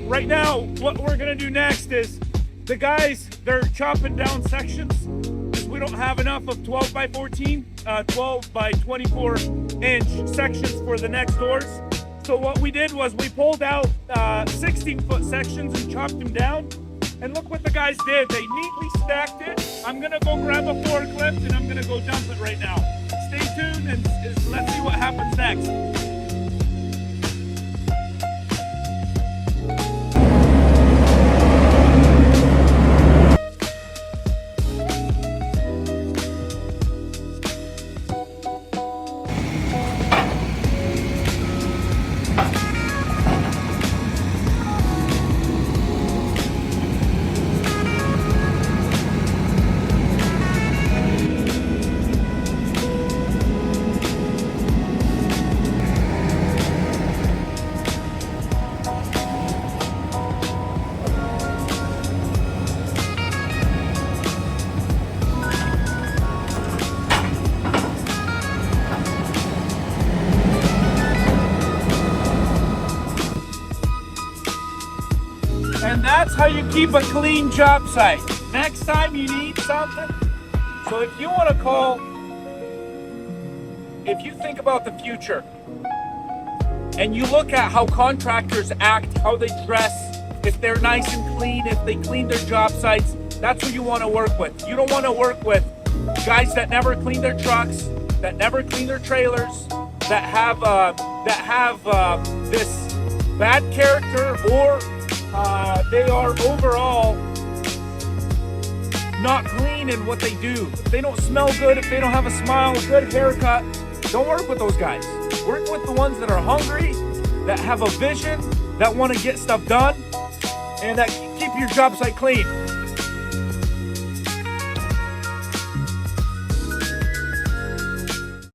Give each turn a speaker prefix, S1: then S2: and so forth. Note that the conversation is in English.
S1: right now, what we're gonna do next is the guys, they're chopping down sections because we don't have enough of 12 by 14, 12 by 24 inch sections for the next doors. So what we did was we pulled out 16-foot sections and chopped them down. And look what the guys did. They neatly stacked it. I'm gonna go grab a forklift and I'm gonna go dump it right now. Stay tuned and let's see what happens next. And that's how you keep a clean job site. Next time you need something, so if you want to call, if you think about the future and you look at how contractors act, how they dress, if they're nice and clean, if they clean their job sites, that's who you want to work with. You don't want to work with guys that never clean their trucks, that never clean their trailers, that have this bad character, or they are overall not clean in what they do. If they don't smell good, if they don't have a smile, a good haircut, don't work with those guys. Work with the ones that are hungry, that have a vision, that want to get stuff done, and that keep your job site clean.